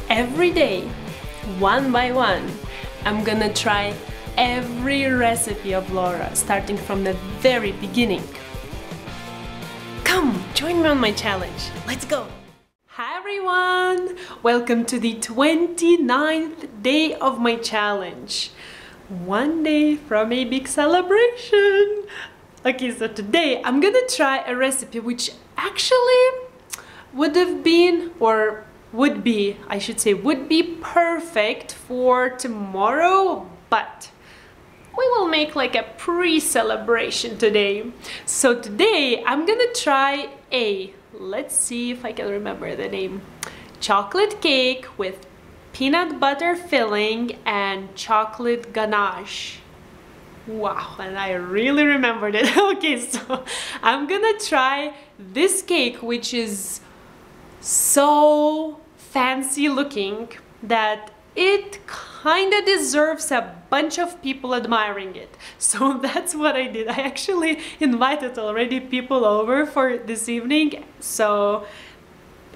Every day, one by one, I'm gonna try every recipe of Laura, starting from the very beginning. Come, join me on my challenge. Let's go! Hi everyone! Welcome to the 29th day of my challenge. One day from a big celebration. Okay, so today I'm gonna try a recipe which actually would be perfect for tomorrow, but we will make like a pre-celebration today. So today I'm gonna try let's see if I can remember the name, chocolate cake with peanut butter filling and chocolate ganache. Wow, and I really remembered it. Okay, so I'm gonna try this cake, which is so fancy looking that it kinda deserves a bunch of people admiring it. So that's what I did. I actually invited already people over for this evening, so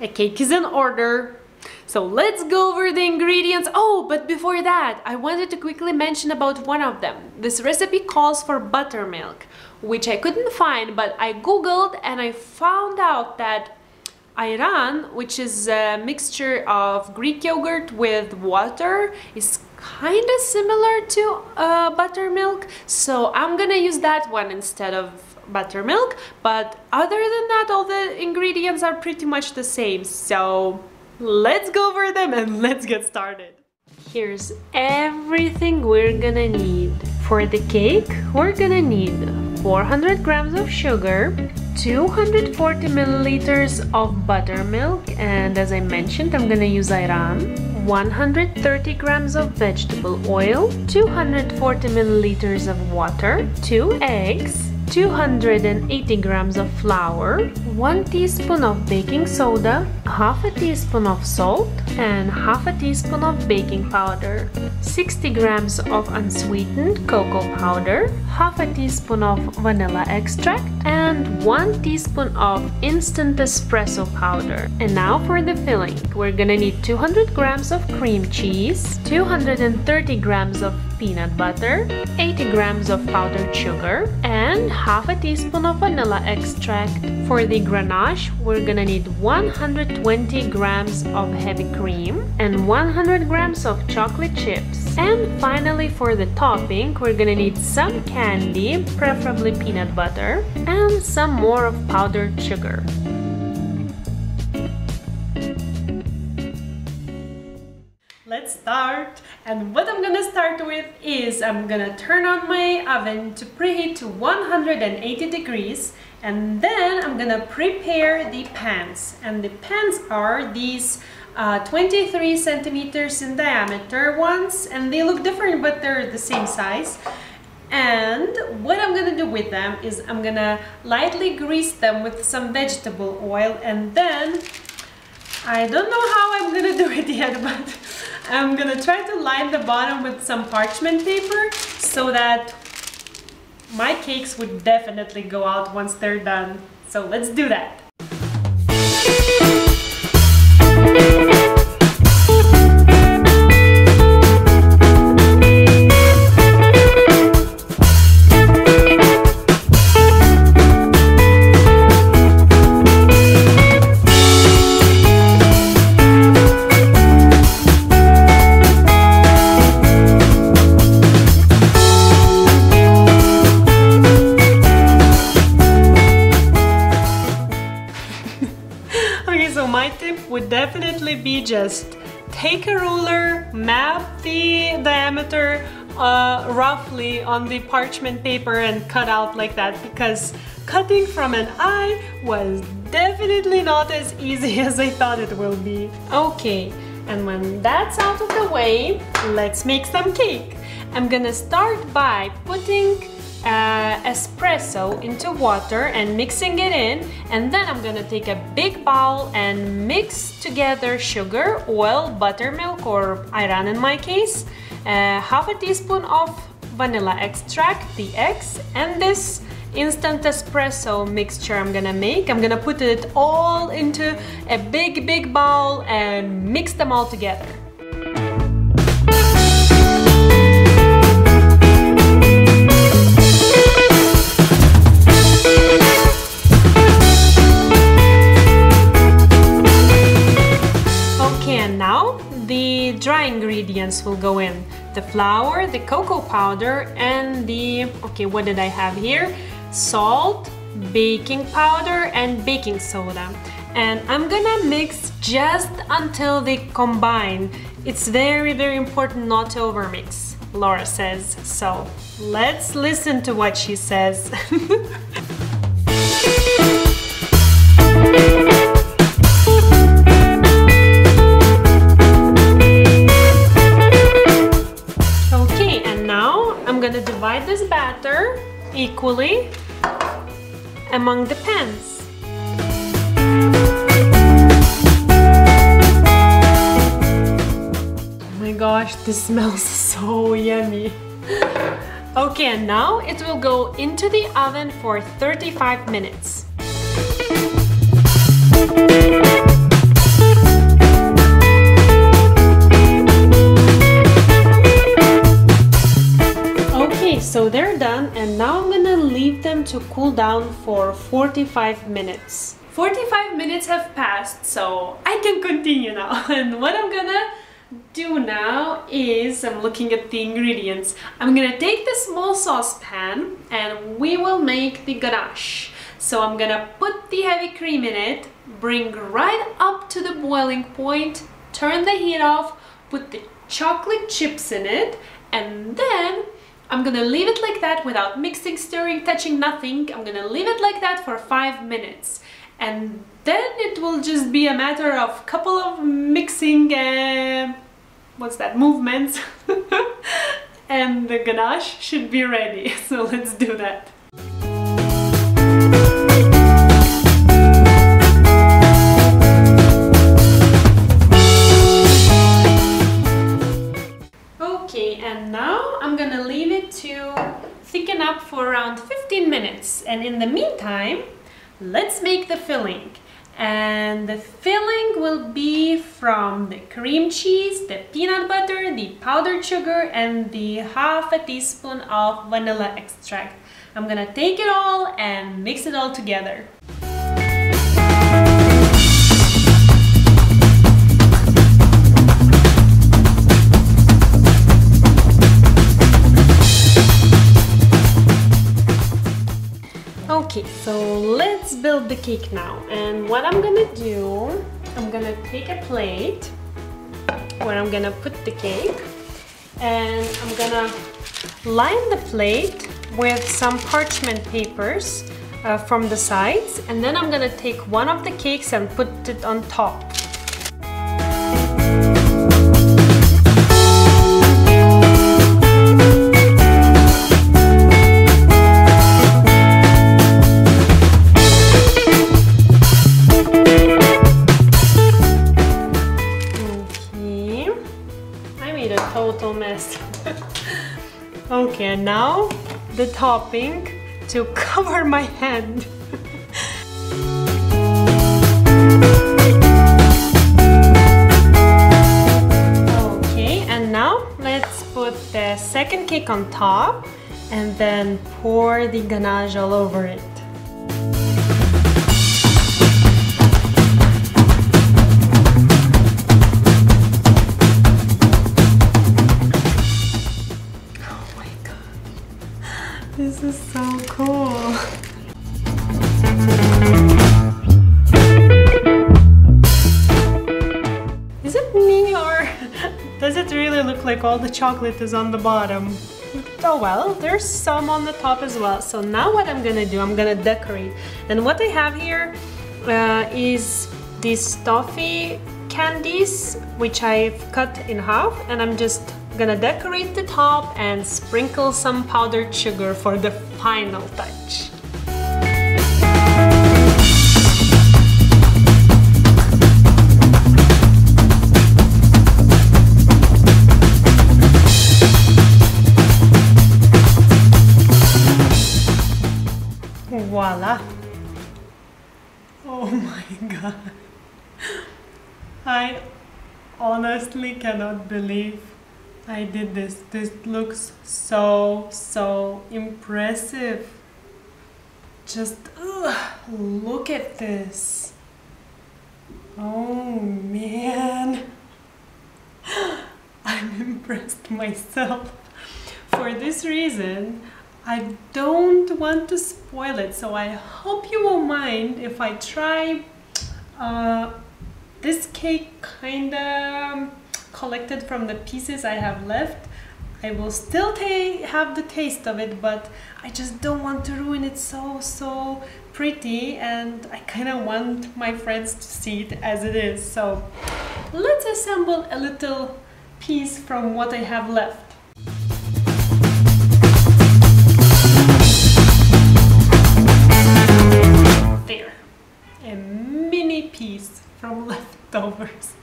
a cake is in order. So let's go over the ingredients. Oh, but before that, I wanted to quickly mention about one of them. This recipe calls for buttermilk, which I couldn't find, but I googled and I found out that ayran, which is a mixture of Greek yogurt with water, is kind of similar to buttermilk, so I'm gonna use that one instead of buttermilk. But other than that, all the ingredients are pretty much the same, so let's go over them and let's get started. Here's everything we're gonna need. For the cake, we're gonna need 400 grams of sugar, 240 milliliters of buttermilk, and as I mentioned, I'm gonna use ayran, 130 grams of vegetable oil, 240 milliliters of water, 2 eggs, 280 grams of flour, 1 teaspoon of baking soda, half a teaspoon of salt, and half a teaspoon of baking powder, 60 grams of unsweetened cocoa powder, half a teaspoon of vanilla extract, and 1 teaspoon of instant espresso powder. And now for the filling. We're gonna need 200 grams of cream cheese, 230 grams of peanut butter, 80 grams of powdered sugar, and half a teaspoon of vanilla extract. For the ganache, we're gonna need 120 grams of heavy cream and 100 grams of chocolate chips. And finally, for the topping, we're gonna need some candy, preferably peanut butter, and some more of powdered sugar. Let's start, and what I'm gonna start with is I'm gonna turn on my oven to preheat to 180 degrees, and then I'm gonna prepare the pans. And the pans are these 23 centimeters in diameter ones, and they look different but they're the same size. And what I'm gonna do with them is I'm gonna lightly grease them with some vegetable oil, and then I don't know how I'm gonna do it yet, but I'm gonna try to line the bottom with some parchment paper so that my cakes would definitely go out once they're done. So let's do that. Would definitely be just take a ruler, map the diameter roughly on the parchment paper and cut out like that, because cutting from an eye was definitely not as easy as I thought it will be. Okay, and when that's out of the way, let's make some cake. I'm gonna start by putting espresso into water and mixing it in, and then I'm gonna take a big bowl and mix together sugar, oil, buttermilk or ayran in my case, half a teaspoon of vanilla extract, the eggs, and this instant espresso mixture I'm gonna make. I'm gonna put it all into a big bowl and mix them all together. Okay, and now the dry ingredients will go in. The flour, the cocoa powder, and the, okay, what did I have here? Salt, baking powder, and baking soda. And I'm gonna mix just until they combine. It's very important not to overmix, Laura says. So let's listen to what she says. I'm gonna divide this batter equally among the pans. Oh my gosh, this smells so yummy. Okay, and now it will go into the oven for 35 minutes. So they're done, and now I'm gonna leave them to cool down for 45 minutes. 45 minutes have passed, so I can continue now. And what I'm gonna do now is, I'm looking at the ingredients. I'm gonna take the small saucepan and we will make the ganache. So I'm gonna put the heavy cream in it, bring right up to the boiling point, turn the heat off, put the chocolate chips in it, and then I'm gonna leave it like that without mixing, stirring, touching, nothing. I'm gonna leave it like that for 5 minutes. And then it will just be a matter of couple of mixing, movements. And the ganache should be ready. So let's do that. And now I'm gonna leave it to thicken up for around 15 minutes. And in the meantime, let's make the filling. And the filling will be from the cream cheese, the peanut butter, the powdered sugar, and the half a teaspoon of vanilla extract. I'm gonna take it all and mix it all together. Okay, so let's build the cake now. And what I'm gonna do, I'm gonna take a plate where I'm gonna put the cake, and I'm gonna line the plate with some parchment papers from the sides, and then I'm gonna take one of the cakes and put it on top. Total mess. Okay, and now the topping to cover my hand. Okay, and now let's put the second cake on top and then pour the ganache all over it. This is so cool. Is it me, or does it really look like all the chocolate is on the bottom? Oh well, there's some on the top as well. So now what I'm gonna do, I'm gonna decorate. And what I have here is these toffee candies, which I've cut in half, and I'm just gonna decorate the top and sprinkle some powdered sugar for the final touch. I honestly cannot believe I did this. This looks so impressive. Just look at this. Oh man. I'm impressed myself. For this reason, I don't want to spoil it, so I hope you won't mind if I try this cake kinda collected from the pieces I have left. I will still have the taste of it, but I just don't want to ruin it so pretty, and I kinda want my friends to see it as it is. So let's assemble a little piece from what I have left. There, a mini piece from leftovers.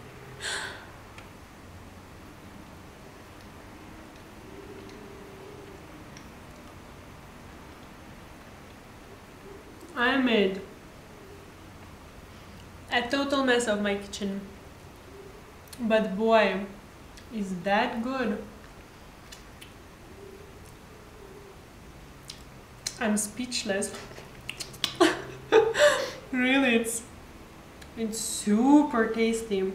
I made a total mess of my kitchen, but boy, is that good. I'm speechless. Really, it's super tasty.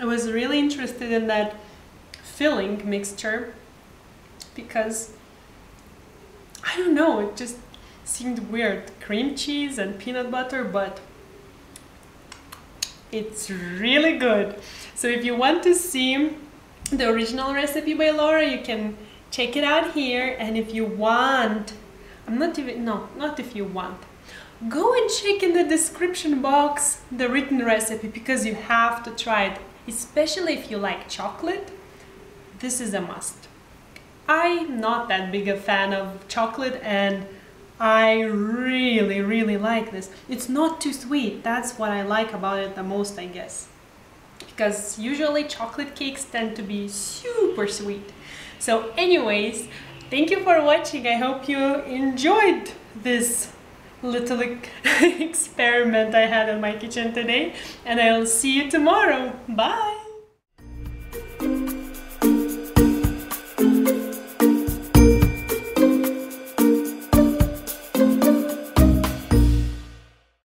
I was really interested in that filling mixture because I don't know, it just seemed weird. Cream cheese and peanut butter, but it's really good. So if you want to see the original recipe by Laura, you can check it out here. And if you want, not if you want, go and check in the description box the written recipe, because you have to try it, especially if you like chocolate. This is a must. I'm not that big a fan of chocolate, and I really like this. It's not too sweet. That's what I like about it the most, I guess, because usually chocolate cakes tend to be super sweet. So anyways, thank you for watching. I hope you enjoyed this little experiment I had in my kitchen today, and I'll see you tomorrow. Bye!